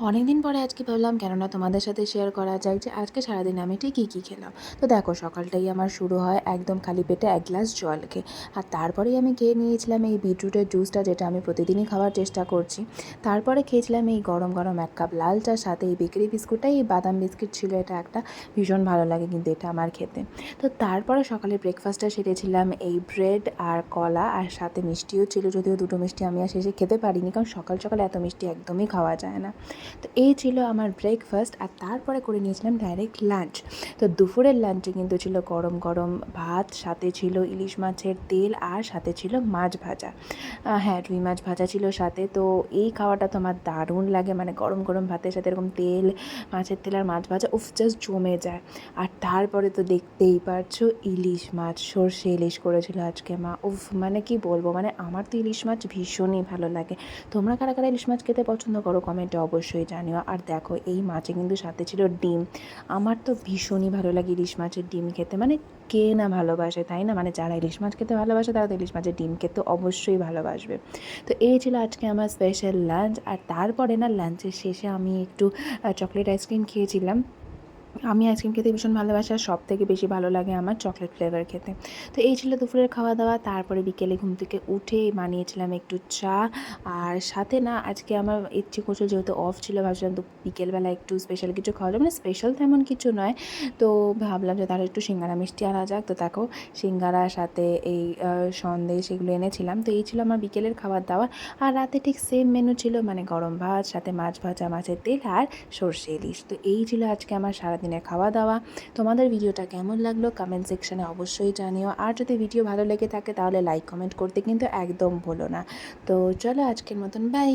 অনেকদিন পরে আজকে ভাবলাম কেননা তোমাদের সাথে শেয়ার করা যায় যে আজকে সারাদিন আমি ঠিক কী খেলাম। তো দেখো, সকালটাই আমার শুরু হয় একদম খালি পেটে এক গ্লাস জল খেয়ে। আর তারপরেই আমি খেয়ে নিয়েছিলাম এই বিটরুটের জুসটা, যেটা আমি প্রতিদিনই খাওয়ার চেষ্টা করছি। তারপরে খেয়েছিলাম এই গরম গরম এক কাপ লাল চার, সাথে এই বেকারি বিস্কুটটা, এই বাদাম বিস্কিট ছিল, এটা একটা ভীষণ ভালো লাগে কিন্তু এটা আমার খেতে। তো তারপরে সকালে ব্রেকফাস্টটা সেরেছিলাম এই ব্রেড আর কলা, আর সাথে মিষ্টিও ছিল, যদিও দুটো মিষ্টি আমি আর শেষে খেতে পারিনি, কারণ সকাল সকালে এত মিষ্টি একদমই খাওয়া যায় না। তো এই ছিল আমার ব্রেকফাস্ট। আর তারপরে করে নিয়েছিলাম ডাইরেক্ট লাঞ্চ। তো দুপুরের লাঞ্চে কিন্তু ছিল গরম গরম ভাত, সাথে ছিল ইলিশ মাছের তেল, আর সাথে ছিল মাছ ভাজা। হ্যাঁ, রুই মাছ ভাজা ছিল সাথে। তো এই খাওয়াটা তো আমার দারুণ লাগে, মানে গরম গরম ভাতের সাথে এরকম তেল, মাছের তেল আর মাছ ভাজা, উফ, জাস্ট জমে যায়। আর তারপরে তো দেখতেই পারছো, ইলিশ মাছ, সর্ষে ইলিশ করেছিল আজকে মা। উফ, মানে কি বলবো, মানে আমার তো ইলিশ মাছ ভীষণই ভালো লাগে। তোমরা কারা কারা ইলিশ মাছ খেতে পছন্দ করো কমেন্টে অবশ্যই জানিও। আর দেখো, এই মাছে কিন্তু সাথে ছিল ডিম। আমার তো ভীষণই ভালো লাগে ইলিশ মাছের ডিম খেতে, মানে কে না ভালোবাসে, তাই না? মানে যারা ইলিশ মাছ খেতে ভালোবাসে তারা তো ইলিশ মাছের ডিম খেতে অবশ্যই ভালোবাসবে। তো এই ছিল আজকে আমার স্পেশাল লাঞ্চ। আর তারপরে না, লাঞ্চের শেষে আমি একটু চকলেট আইসক্রিম খেয়েছিলাম। আমি আইসক্রিম খেতে ভীষণ ভালোবাসি, আর সবথেকে বেশি ভালো লাগে আমার চকলেট ফ্লেভার খেতে। তো এই ছিল দুপুরের খাওয়া দাওয়া। তারপরে বিকেলে ঘুম থেকে উঠে বানিয়েছিলাম একটু চা। আর সাথে না, আজকে আমার ইচ্ছে করছিল, যেহেতু অফ ছিল, ভাবছিলাম তো বিকেলবেলা একটু স্পেশাল কিছু খাওয়া যাবে, মানে স্পেশাল তেমন কিছু নয়। তো ভাবলাম যে তাহলে একটু সিঙ্গারা মিষ্টি আনা যাক। তো দেখো, সিঙ্গারার সাথে এই সন্দেশ এগুলো এনেছিলাম। তো এই ছিল আমার বিকেলের খাবার দাওয়া। আর রাতে ঠিক সেম মেনু ছিল, মানে গরম ভাত, সাথে মাছ ভাজা, মাছের তেল, আর সর্ষে ইলিশ। তো এই ছিল আজকে আমার সারাদিনের খাওয়া দাওয়া। তোমাদের ভিডিওটা কেমন লাগলো কমেন্ট সেকশানে অবশ্যই জানিও। আর যদি ভিডিও ভালো লেগে থাকে তাহলে লাইক কমেন্ট করতে কিন্তু একদম ভুলো না। তো চলো, আজকের মতন বাই।